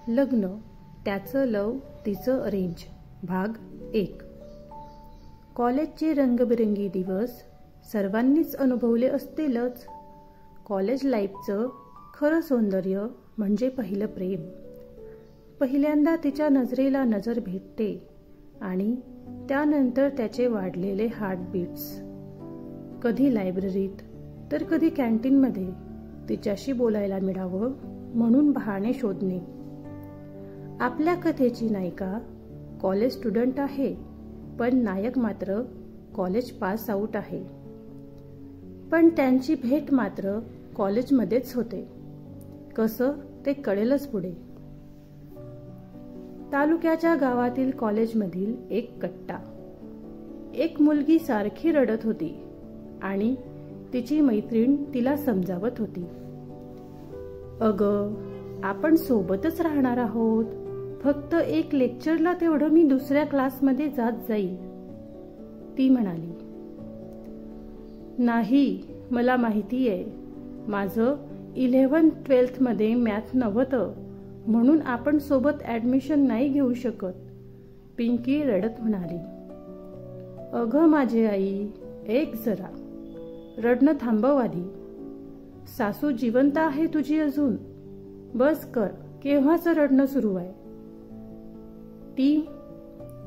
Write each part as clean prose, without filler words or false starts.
लग्न, त्याचं लव, तिचं अरेंज, भाग 1. कॉलेजचे रंगबिरंगी दिवस सर्वांनीच अनुभवले असतीलच. कॉलेज लाईफचं खरं सौंदर्य म्हणजे पहिलं प्रेम. पहिल्यांदा तिच्या नजरेला नजर भेटते आणि त्यानंतर त्याचे वाढलेले हार्टबीट्स. कधी लायब्ररीत तर कधी कॅन्टीनमध्ये तिच्याशी बोलायला मिळावं म्हणून बहाणे शोधणे. आपल्या कथेची नायिका कॉलेज स्टुडंट आहे, पण नायक मात्र कॉलेज पास आउट आहे. पण त्यांची भेट मात्र कॉलेजमध्येच होते. कसं ते कळेलच पुढे. तालुक्याच्या गावातील कॉलेजमधील एक कट्टा. एक मुलगी सारखी रडत होती आणि तिची मैत्रीण तिला समजावत होती. अगं, आपण सोबतच राहणार आहोत, फक्त एक लेक्चरला तेवढं मी दुसऱ्या क्लासमध्ये जात जाईल, ती म्हणाली. नाही, मला माहिती आहे, माझं 11th-12th मध्ये मॅथ नव्हतं म्हणून आपण सोबत ऍडमिशन नाही घेऊ शकत, पिंकी रडत म्हणाली. अगं माझी आई, एक जरा रडणं थांबव आधी. सासू जिवंत आहे तुझी अजून, बस कर, केव्हाच रडणं सुरू आहे, ती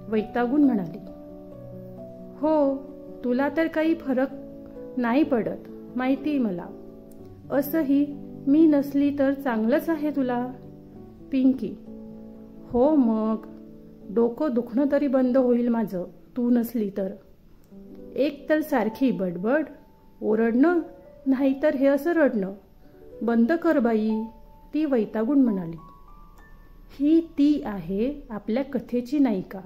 वैतागून म्हणाली. हो, तुला तर काही फरक नाही पडत, माहिती मला. असंही मी नसली तर चांगलंच आहे तुला, पिंकी. हो, मग डोकं दुखणं तरी बंद होईल माझं तू नसली तर. एक तर सारखी बडबड, ओरडणं, नाहीतर हे असं रडणं. बंद कर बाई, ती वैतागून म्हणाली. ही ती आहे आपल्या कथेची नायिका.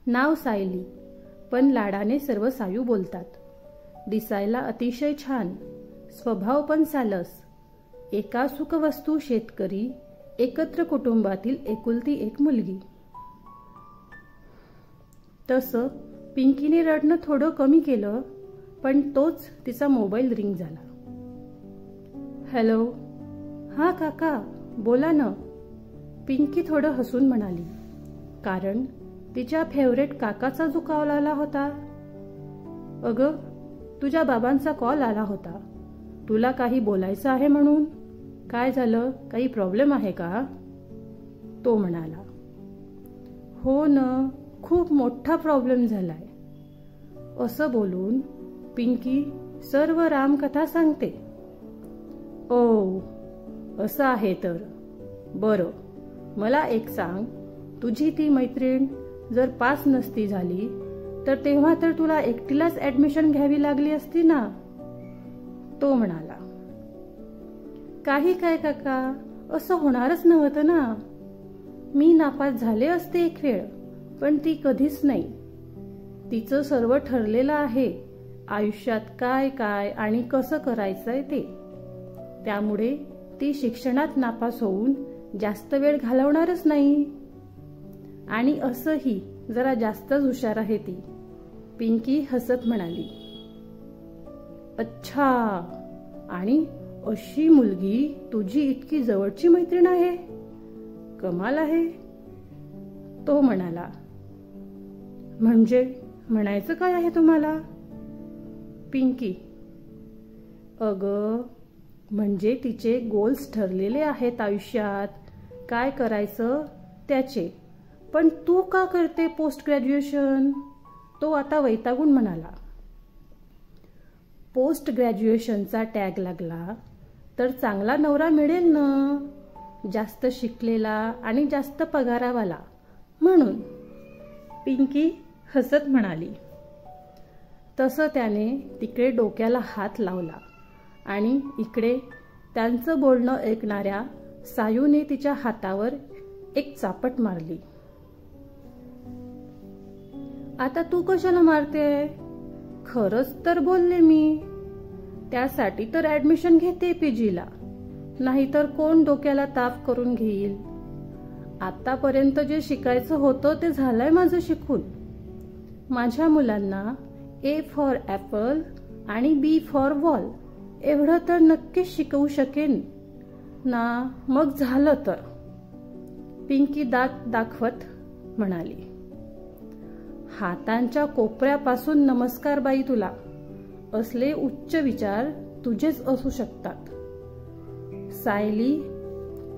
नाव सायली, पण लाडाने सर्व सायू बोलतात. दिसायला अतिशय छान, स्वभाव पण सालस. एका सुखवस्तू शेतकरी एकत्र कुटुंबातील एकुलती एक मुलगी. तसं पिंकीने रडणं थोडं कमी केलं, पण तोच तिचा मोबाईल रिंग झाला. हॅलो. हा काका, बोला ना, पिंकी थोडं हसून म्हणाली. कारण तिच्या फेवरेट काकाचा जो कॉल आला होता. अगं, तुझ्या बाबांचा कॉल आला होता, तुला काही बोलायचं आहे म्हणून. काय झालं, काही प्रॉब्लेम आहे का, तो म्हणाला. हो न, खूप मोठा प्रॉब्लेम झालाय, असं बोलून पिंकी सर्व रामकथा सांगते. ओ, असं आहे तर बरं. मला एक सांग, तुझी ती मैत्रीण जर पास नसती झाली तर तेव्हा तर तुला एकटीलाच ऍडमिशन घ्यावी लागली असती ना, तो म्हणाला. काही काय काका, असं होणारच नव्हतं ना. मी नापास झाले असते एक वेळ, पण ती कधीच नाही. तिचं सर्व ठरलेलं आहे, आयुष्यात काय काय आणि कसं करायचंय ते. त्यामुळे ती शिक्षणात नापास होऊन जास्त वेळ घालवणारच नाही. आणि असंही जरा जास्तच हुशार आहे ती, पिंकी हसत म्हणाली. अच्छा, आणि अशी मुलगी तुझी इतकी जवळची मैत्रीण आहे, कमाल आहे, तो म्हणाला. म्हणजे म्हणायचं काय आहे तुम्हाला, पिंकी. अगं, म्हणजे तिचे गोल्स ठरलेले आहेत आयुष्यात, काय करायचं त्याचे. पण तू का करते पोस्ट ग्रॅज्युएशन, तो आता वैतागून म्हणाला. पोस्ट ग्रॅज्युएशनचा टॅग लागला तर चांगला नवरा मिळेल ना, जास्त शिकलेला आणि जास्त पगारावाला, म्हणून, पिंकी हसत म्हणाली. तसं त्याने तिकडे डोक्याला हात लावला आणि इकडे त्यांचं बोलणं ऐकणाऱ्या सायूने तिच्या हातावर एक चापट मारली. आता तू कशाला मारते, खरंच तर बोलले मी. त्यासाठी तर ऍडमिशन घेते पीजीला, नाहीतर कोण डोक्याला ताप करून घेईल. आतापर्यंत जे शिकायचं होतं ते झालंय माझं शिकून. माझ्या मुलांना A फॉर ऍपल आणि B फॉर बॉल एवढं तर नक्कीच शिकवू शकेन ना, मग झालं तर. पिंकी दात दाखवत म्हणाली, हातांच्या कोपऱ्यापासून नमस्कार बाई तुला. असले उच्च विचार तुझेच असू शकतात. सायली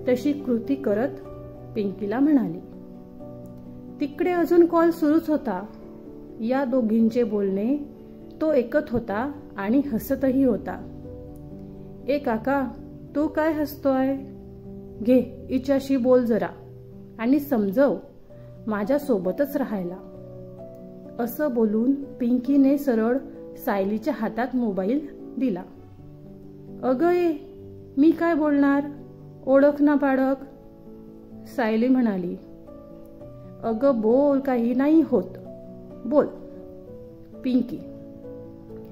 तशी कृती करत पिंकीला म्हणाली. तिकडे अजून कॉल सुरूच होता. या दोघींचे बोलणे तो ऐकत होता आणि हसतही होता. ए काका, तू काय हसतोय? घे हिच्याशी बोल जरा आणि समजव माझ्या सोबतच राहायला. असं बोलून पिंकीने सरळ सायलीच्या हातात मोबाईल दिला. अगं ये, मी काय बोलणार, ओळख ना पाडक. सायली म्हणाली, अगं बोल, काही नाही होत, बोल. पिंकी,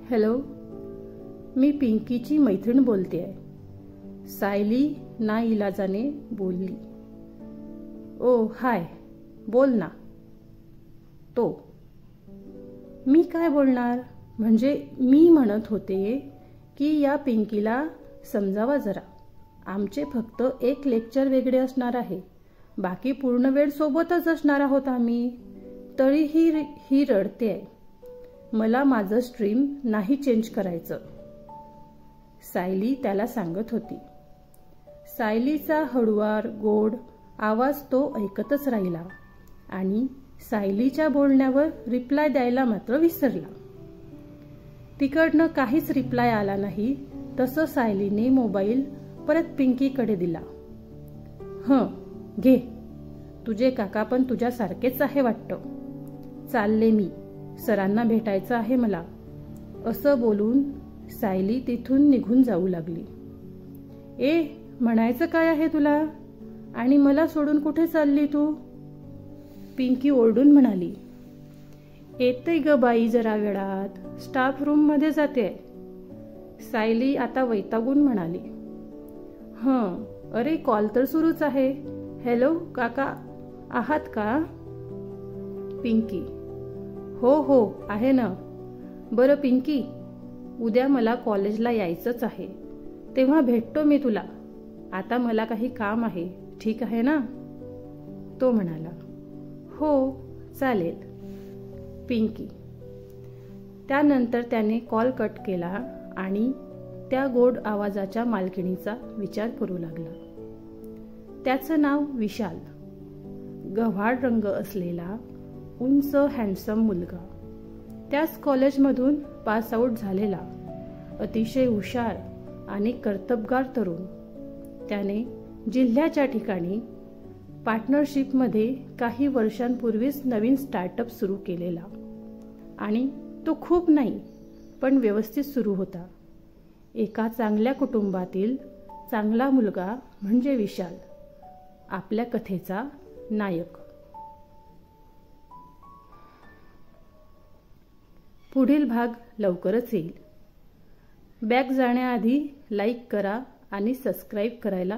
हॅलो, मी पिंकीची मैत्रीण बोलतेय. सायली नाइलाजाने बोलली. ओ हाय, बोल ना. तो, मी काय बोलणार, म्हणजे मी म्हणत होते की या पिंकीला समजावा जरा. आमचे फक्त एक लेक्चर वेगळे असणार आहे, बाकी पूर्ण वेळ सोबतच असणार आहोत आम्ही. तरीही ही रडते आहे. मला माझं स्ट्रीम नाही चेंज करायचं, सायली त्याला सांगत होती. सायलीचा हळुवार गोड आवाज तो ऐकतच राहिला आणि सायलीच्या बोलण्यावर रिप्लाय द्यायला मात्र विसरला. तिकडनं काहीच रिप्लाय आला नाही. तसं सायलीने मोबाईल परत पिंकीकडे दिला. घे, तुझे काका पण तुझ्यासारखेच आहे वाटतं. चालले मी, सरांना भेटायचं आहे मला. असं बोलून सायली तिथून निघून जाऊ लागली. ए, म्हणायचं काय आहे तुला, आणि मला सोडून कुठे चालली तू? पिंकी ओरडून म्हणाली. येते ग बाई जरा वेळात, स्टाफ रूम मध्ये जाते. सायली आता वैतागून म्हणाली. अरे कॉल तर सुरूच आहे. हॅलो काका, आहात का? पिंकी, हो आहे ना. बरं पिंकी, उद्या मला कॉलेजला यायचंच आहे, तेव्हा भेटतो मी तुला. आता मला काही काम आहे, ठीक आहे ना? तो म्हणाला. हो चालेल. पिंकी. त्यानंतर त्याने कॉल कट केला आणि त्या गोड आवाजाच्या मालकिणीचा विचार करू लागला. त्याचं नाव विशाल. गव्हाळ रंग असलेला उंच हँडसम मुलगा. त्याच कॉलेजमधून पास आउट झालेला अतिशय हुशार आणि कर्तबगार तरुण. त्याने जिल्ह्याच्या ठिकाणी पार्टनरशिपमध्ये काही वर्षांपूर्वीच नवीन स्टार्टअप सुरू केलेला आणि तो खूप नाही पण व्यवस्थित सुरू होता. एका चांगल्या कुटुंबातील चांगला मुलगा म्हणजे विशाल, आपल्या कथेचा नायक. पुढील भाग लवकरच येईल. बॅक जाण्याआधी लाईक करा आणि सबस्क्राईब करायला